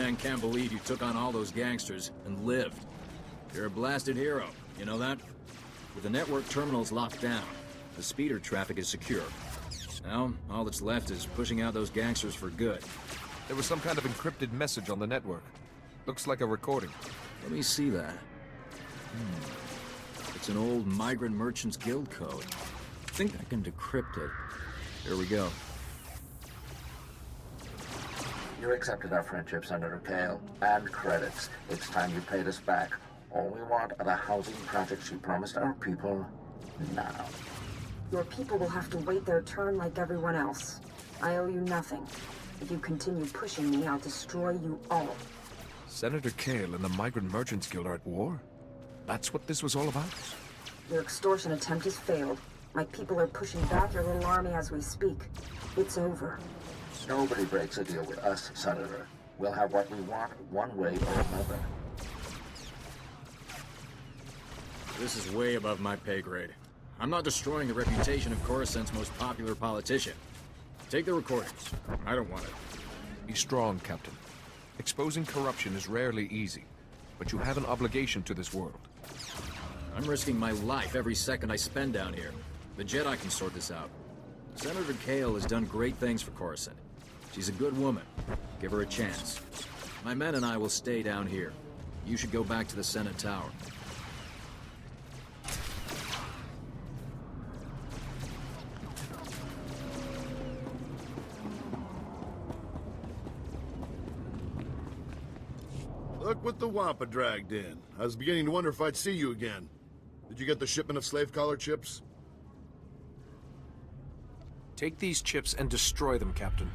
man can't believe you took on all those gangsters and lived. You're a blasted hero, you know that? With the network terminals locked down, the speeder traffic is secure. Now, all that's left is pushing out those gangsters for good. There was some kind of encrypted message on the network. Looks like a recording. Let me see that. It's an old Migrant Merchants Guild code. I think I can decrypt it. Here we go. You accepted our friendship, Senator Kale, and credits. It's time you paid us back. All we want are the housing projects you promised our people now. Your people will have to wait their turn like everyone else. I owe you nothing. If you continue pushing me, I'll destroy you all. Senator Kale and the Migrant Merchants Guild are at war? That's what this was all about? Your extortion attempt has failed. My people are pushing back your little army as we speak. It's over. Nobody breaks a deal with us, Senator. We'll have what we want one way or another. This is way above my pay grade. I'm not destroying the reputation of Coruscant's most popular politician. Take the recordings. I don't want it. Be strong, Captain. Exposing corruption is rarely easy, but you have an obligation to this world. I'm risking my life every second I spend down here. The Jedi can sort this out. Senator Kale has done great things for Coruscant. She's a good woman. Give her a chance. My men and I will stay down here. You should go back to the Senate Tower. Look what the Wampa dragged in. I was beginning to wonder if I'd see you again. Did you get the shipment of slave collar chips? Take these chips and destroy them, Captain.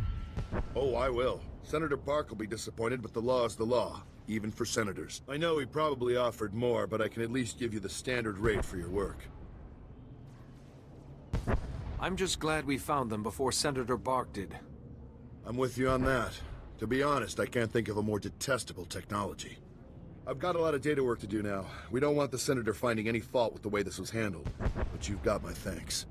Oh, I will. Senator Park will be disappointed, but the law is the law, even for senators. I know he probably offered more, but I can at least give you the standard rate for your work. I'm just glad we found them before Senator Bark did. I'm with you on that. To be honest, I can't think of a more detestable technology. I've got a lot of data work to do now. We don't want the Senator finding any fault with the way this was handled, but you've got my thanks.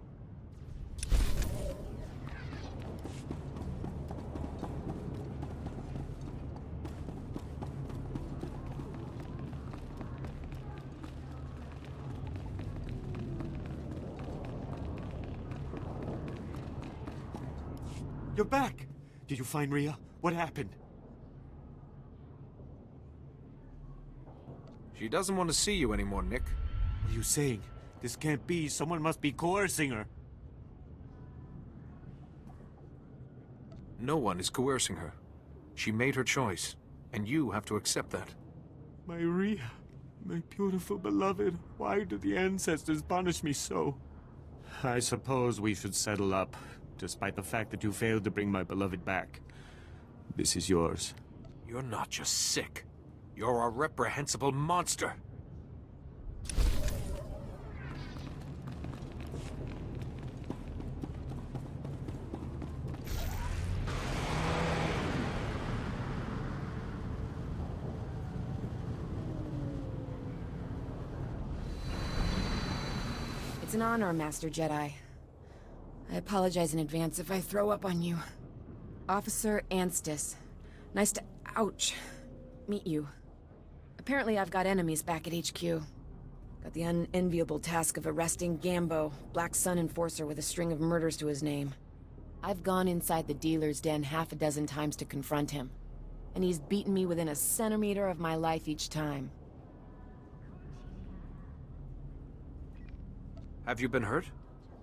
You're back! Did you find Rhea? What happened? She doesn't want to see you anymore, Nick. What are you saying? This can't be. Someone must be coercing her. No one is coercing her. She made her choice, and you have to accept that. My Rhea, my beautiful beloved, why do the ancestors punish me so? I suppose we should settle up, despite the fact that you failed to bring my beloved back. This is yours. You're not just sick. You're a reprehensible monster. It's an honor, Master Jedi. I apologize in advance if I throw up on you. Officer Anstis. Nice to... ouch. Meet you. Apparently I've got enemies back at HQ. Got the unenviable task of arresting Gambo, Black Sun Enforcer with a string of murders to his name. I've gone inside the dealer's den half a dozen times to confront him. And he's beaten me within a centimeter of my life each time. Have you been hurt?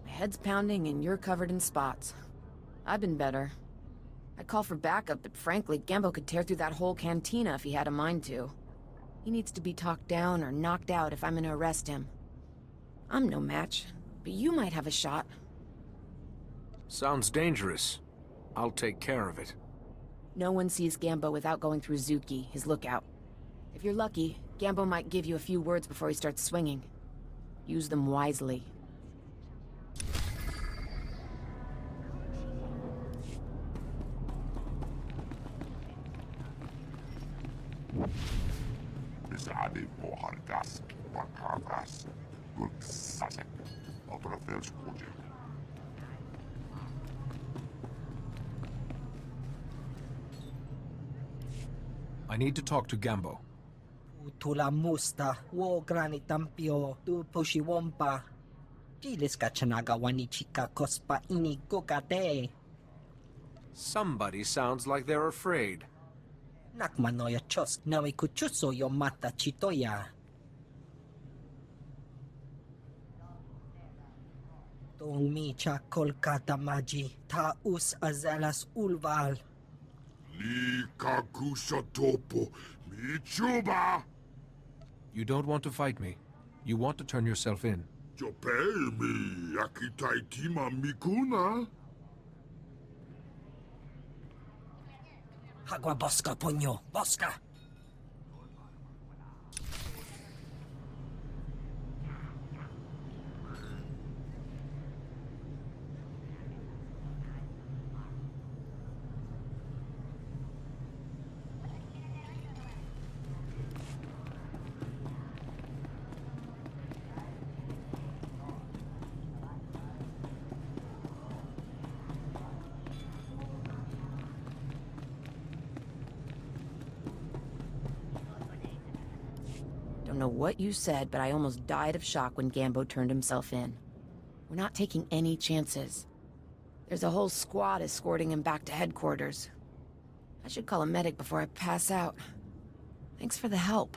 My head's pounding and you're covered in spots. I've been better. I'd call for backup, but frankly, Gambo could tear through that whole cantina if he had a mind to. He needs to be talked down or knocked out if I'm gonna arrest him. I'm no match, but you might have a shot. Sounds dangerous. I'll take care of it. No one sees Gambo without going through Zuki, his lookout. If you're lucky, Gambo might give you a few words before he starts swinging. Use them wisely. I I need to talk to Gambo. Tula musta, wo granitampio, tu pushiwompa. Gilis ka chanaga wanichika kospa ini gokate. Somebody sounds like they're afraid. Nakmanoya chos, nawi kuchutso yo mata chitoya. Tong micha kolkata maji, ta us azalas ulval. Li kakusha topo, michuba! You don't want to fight me. You want to turn yourself in. Jopei mi, akitaitima mikuna? Hagwa bosca ponyo, bosca. Don't know what you said, but I almost died of shock when Gambo turned himself in. We're not taking any chances. There's a whole squad escorting him back to headquarters. I should call a medic before I pass out. Thanks for the help.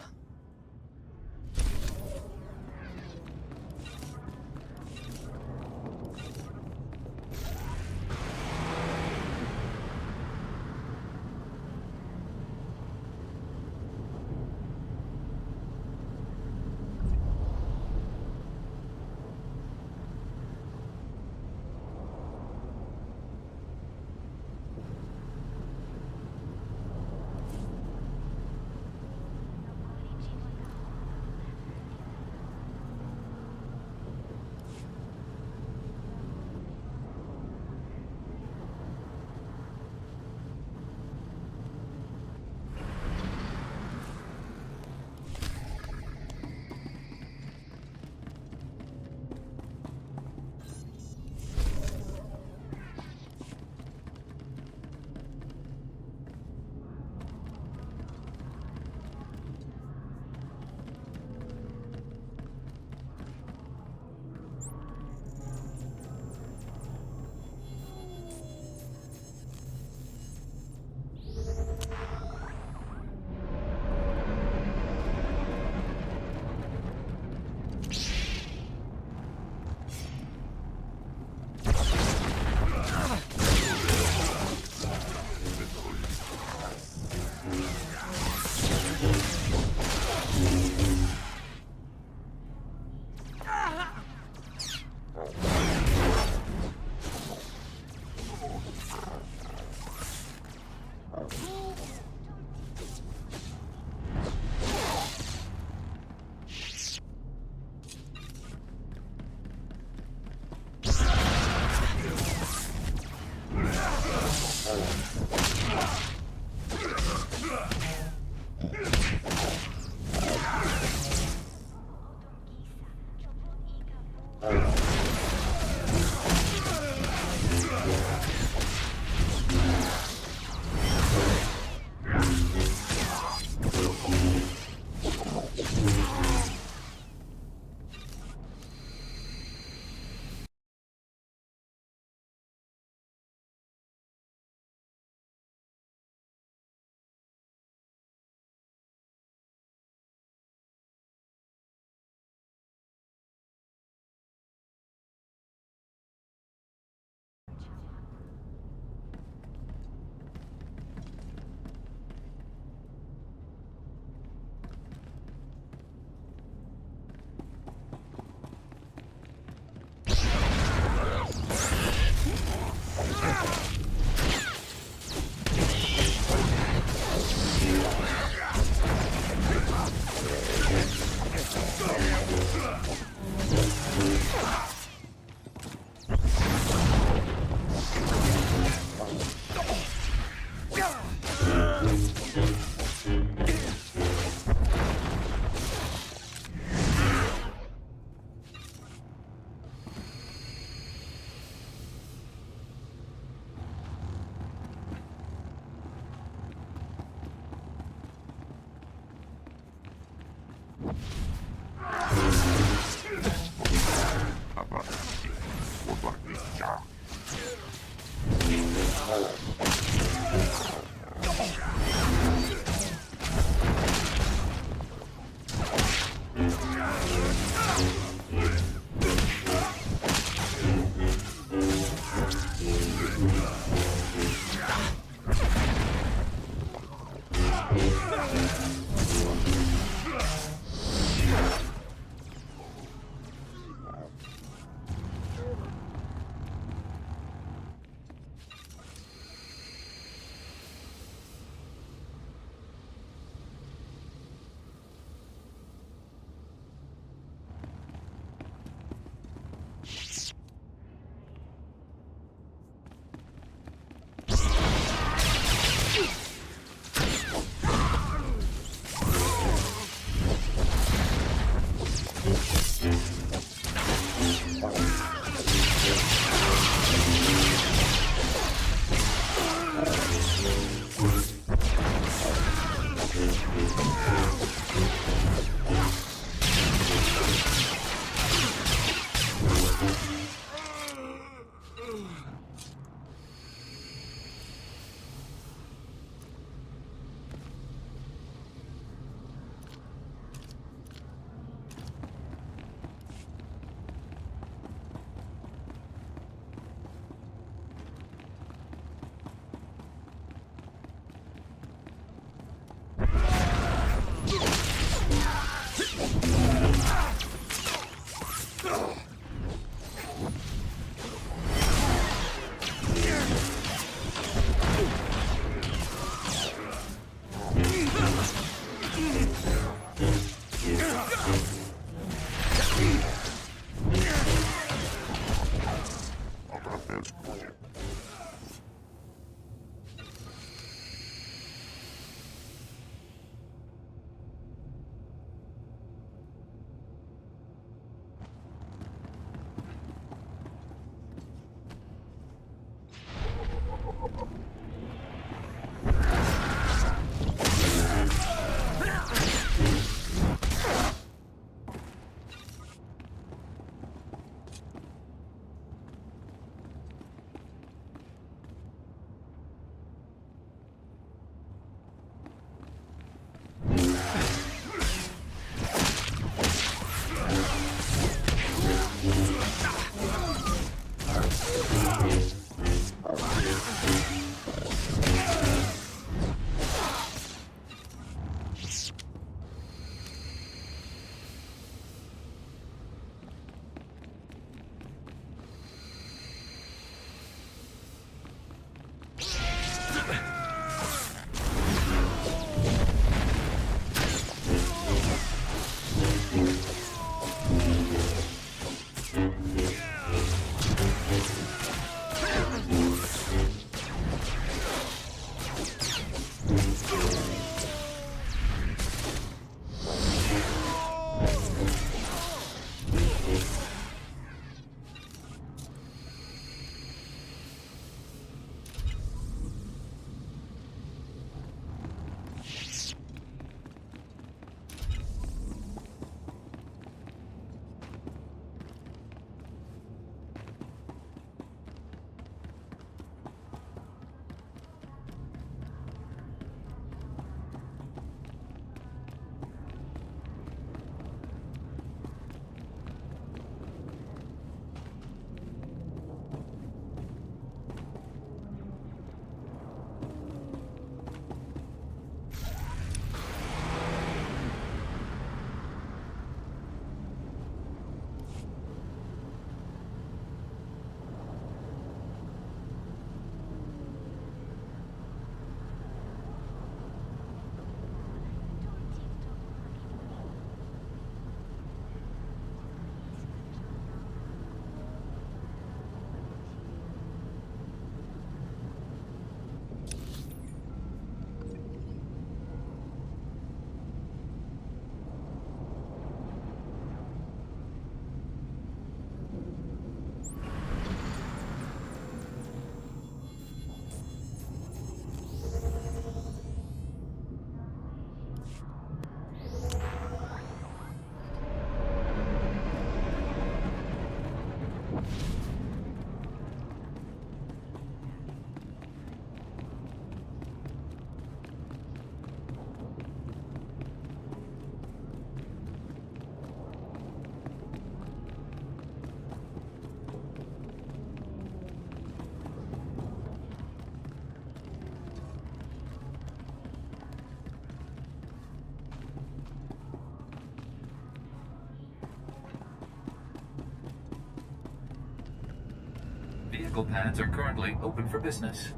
medical pads are currently open for business.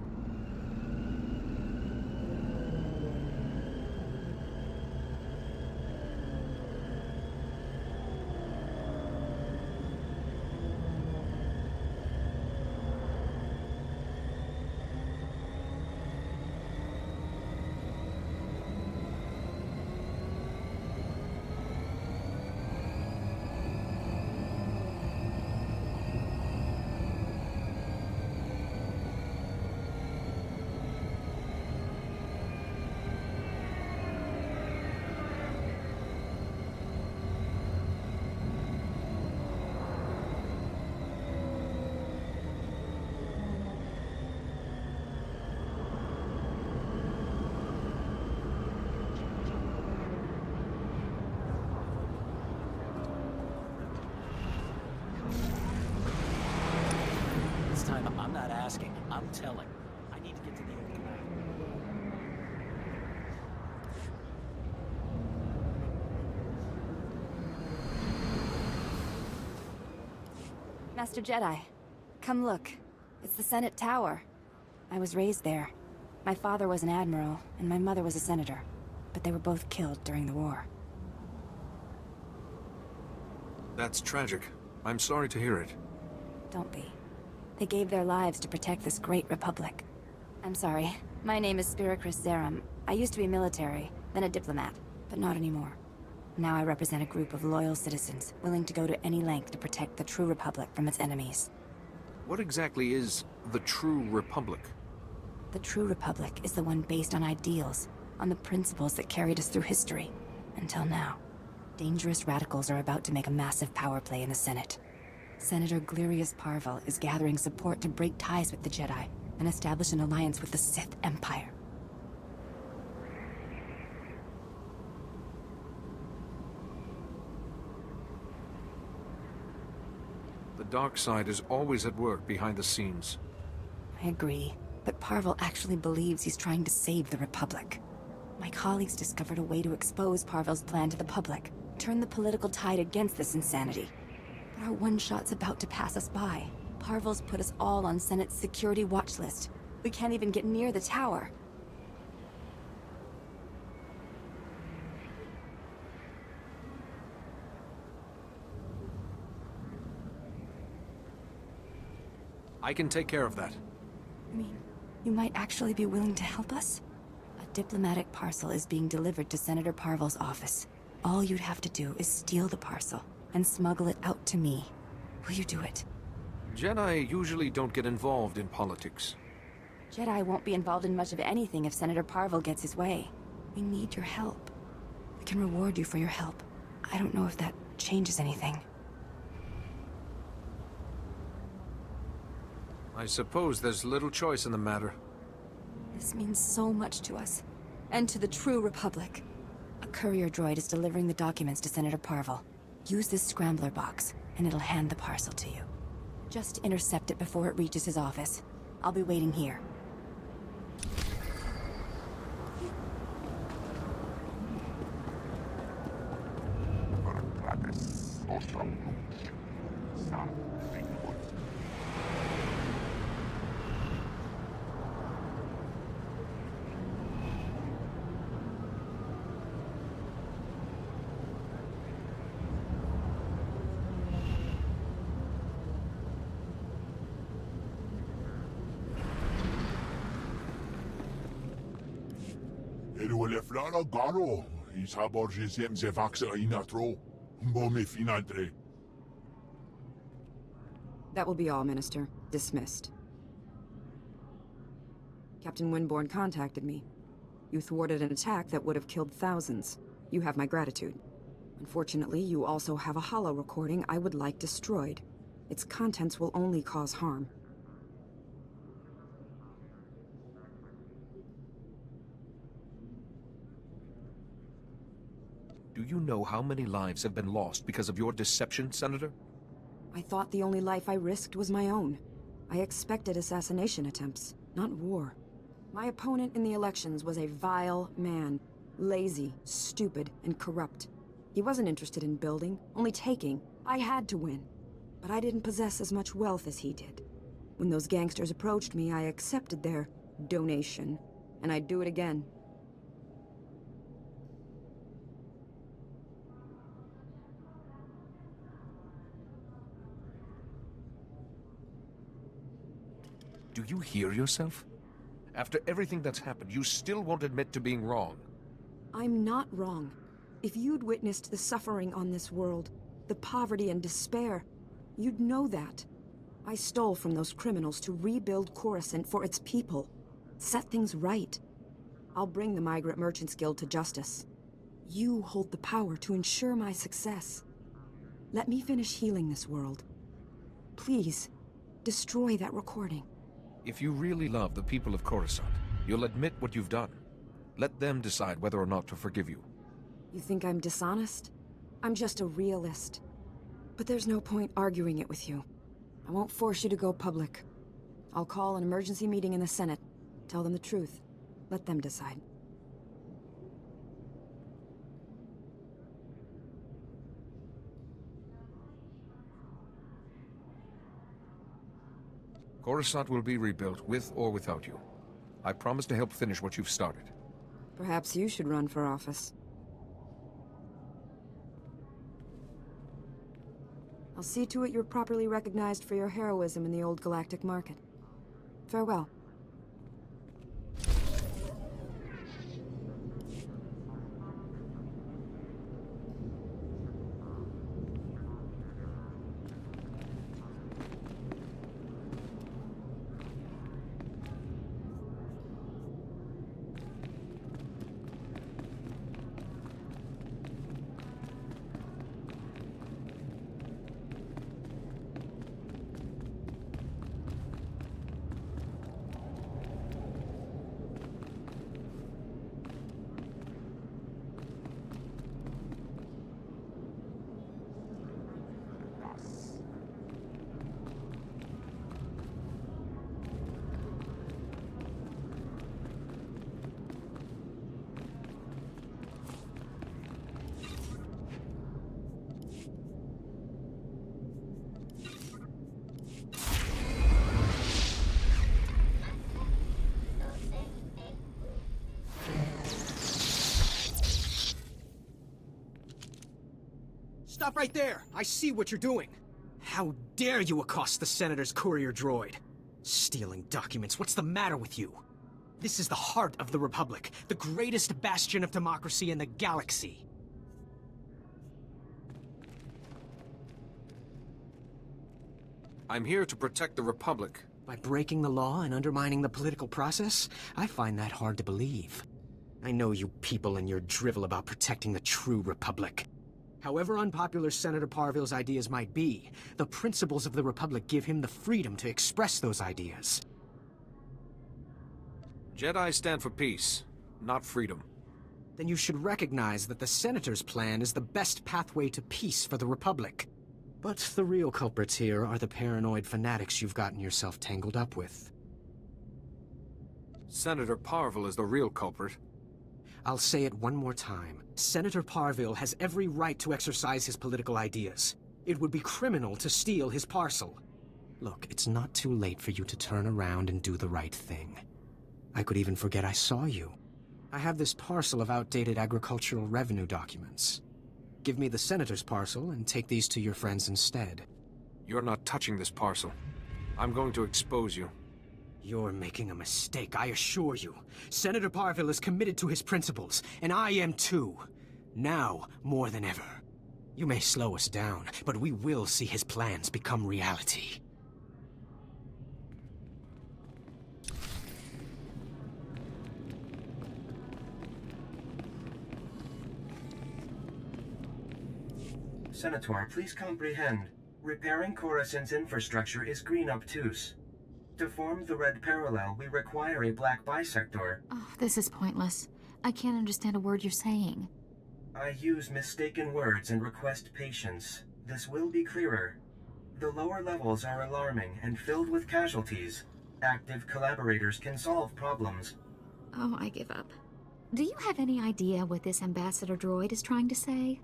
This time, I'm not asking, I'm telling. I need to get to the old command. Master Jedi, come look. It's the Senate Tower. I was raised there. My father was an admiral, and my mother was a senator. But they were both killed during the war. That's tragic. I'm sorry to hear it. Don't be. They gave their lives to protect this great republic. I'm sorry. My name is Spiracris Zerum. I used to be military, then a diplomat, but not anymore. Now I represent a group of loyal citizens, willing to go to any length to protect the true republic from its enemies. What exactly is the true republic? The true republic is the one based on ideals, on the principles that carried us through history, until now. Dangerous radicals are about to make a massive power play in the Senate. Senator Glirius Parvel is gathering support to break ties with the Jedi and establish an alliance with the Sith Empire. The dark side is always at work behind the scenes. I agree, but Parvel actually believes he's trying to save the Republic. My colleagues discovered a way to expose Parvel's plan to the public, turn the political tide against this insanity. But our one-shot's about to pass us by. Parvel's put us all on Senate's security watch list. We can't even get near the tower. I can take care of that. I mean, you might actually be willing to help us? A diplomatic parcel is being delivered to Senator Parvel's office. All you'd have to do is steal the parcel and smuggle it out to me. Will you do it? Jedi usually don't get involved in politics. Jedi won't be involved in much of anything if Senator Parvel gets his way. We need your help. We can reward you for your help. I don't know if that changes anything. I suppose there's little choice in the matter. This means so much to us, and to the true Republic. A courier droid is delivering the documents to Senator Parvel. Use this scrambler box, and it'll hand the parcel to you. Just intercept it before it reaches his office. I'll be waiting here. Flora Garo, Isaborgesem Zevaxa Inatro, Bome Finadre. That will be all, Minister. Dismissed. Captain Winborn contacted me. You thwarted an attack that would have killed thousands. You have my gratitude. Unfortunately, you also have a holo recording I would like destroyed. Its contents will only cause harm. Do you know how many lives have been lost because of your deception, Senator? I thought the only life I risked was my own. I expected assassination attempts, not war. My opponent in the elections was a vile man. Lazy, stupid, and corrupt. He wasn't interested in building, only taking. I had to win. But I didn't possess as much wealth as he did. When those gangsters approached me, I accepted their donation, and I'd do it again. Do you hear yourself? After everything that's happened, you still won't admit to being wrong. I'm not wrong. If you'd witnessed the suffering on this world, the poverty and despair, you'd know that. I stole from those criminals to rebuild Coruscant for its people. Set things right. I'll bring the Migrant Merchants Guild to justice. You hold the power to ensure my success. Let me finish healing this world. Please, destroy that recording. If you really love the people of Coruscant, you'll admit what you've done. Let them decide whether or not to forgive you. You think I'm dishonest? I'm just a realist. But there's no point arguing it with you. I won't force you to go public. I'll call an emergency meeting in the Senate. Tell them the truth. Let them decide. Coruscant will be rebuilt with or without you. I promise to help finish what you've started. Perhaps you should run for office. I'll see to it you're properly recognized for your heroism in the old galactic market. Farewell. Stop right there! I see what you're doing! How dare you accost the Senator's courier droid? Stealing documents, what's the matter with you? This is the heart of the Republic, the greatest bastion of democracy in the galaxy. I'm here to protect the Republic. By breaking the law and undermining the political process? I find that hard to believe. I know you people and your drivel about protecting the true Republic. However unpopular Senator Parville's ideas might be, the principles of the Republic give him the freedom to express those ideas. Jedi stand for peace, not freedom. Then you should recognize that the Senator's plan is the best pathway to peace for the Republic. But the real culprits here are the paranoid fanatics you've gotten yourself tangled up with. Senator Parville is the real culprit. I'll say it one more time. Senator Parville has every right to exercise his political ideas. It would be criminal to steal his parcel. Look, it's not too late for you to turn around and do the right thing. I could even forget I saw you. I have this parcel of outdated agricultural revenue documents. Give me the Senator's parcel and take these to your friends instead. You're not touching this parcel. I'm going to expose you. You're making a mistake, I assure you. Senator Parville is committed to his principles, and I am too. Now, more than ever. You may slow us down, but we will see his plans become reality. Senator, please comprehend. Repairing Coruscant's infrastructure is green obtuse. To form the red parallel, we require a black bisector. Oh, this is pointless. I can't understand a word you're saying. I use mistaken words and request patience. This will be clearer. The lower levels are alarming and filled with casualties. Active collaborators can solve problems. Oh, I give up. Do you have any idea what this ambassador droid is trying to say?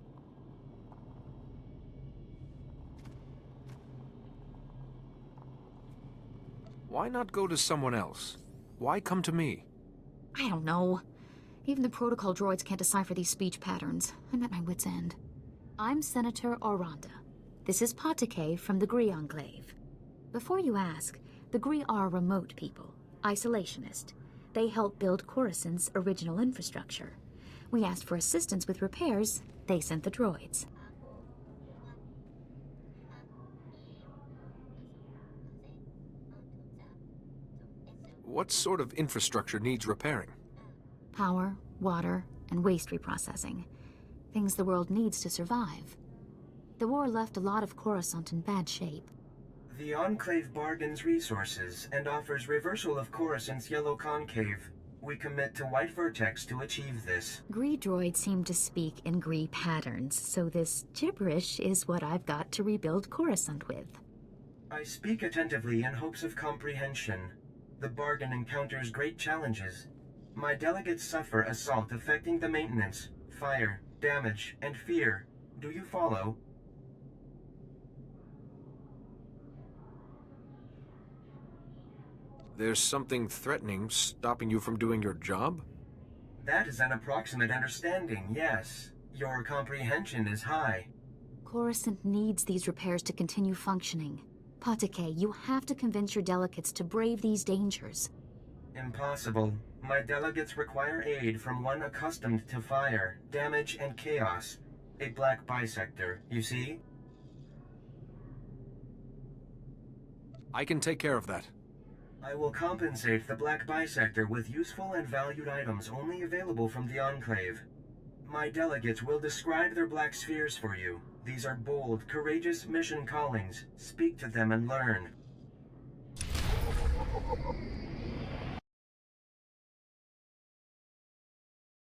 Why not go to someone else? Why come to me? I don't know. Even the protocol droids can't decipher these speech patterns. I'm at my wit's end. I'm Senator Oranda. This is Patake from the Gree Enclave. Before you ask, the Gree are remote people, isolationist. They helped build Coruscant's original infrastructure. We asked for assistance with repairs, they sent the droids. What sort of infrastructure needs repairing? Power, water, and waste reprocessing. Things the world needs to survive. The war left a lot of Coruscant in bad shape. The Enclave bargains resources and offers reversal of Coruscant's yellow concave. We commit to White Vertex to achieve this. Gree droids seem to speak in Gree patterns, so this gibberish is what I've got to rebuild Coruscant with. I speak attentively in hopes of comprehension. The bargain encounters great challenges. My delegates suffer assault affecting the maintenance, fire, damage, and fear. Do you follow? There's something threatening stopping you from doing your job? That is an approximate understanding, yes. Your comprehension is high. Coruscant needs these repairs to continue functioning. Patake, you have to convince your delegates to brave these dangers. Impossible. My delegates require aid from one accustomed to fire, damage, and chaos. A black bisector, you see? I can take care of that. I will compensate the black bisector with useful and valued items only available from the Enclave. My delegates will describe their black spheres for you. These are bold, courageous mission callings. Speak to them and learn.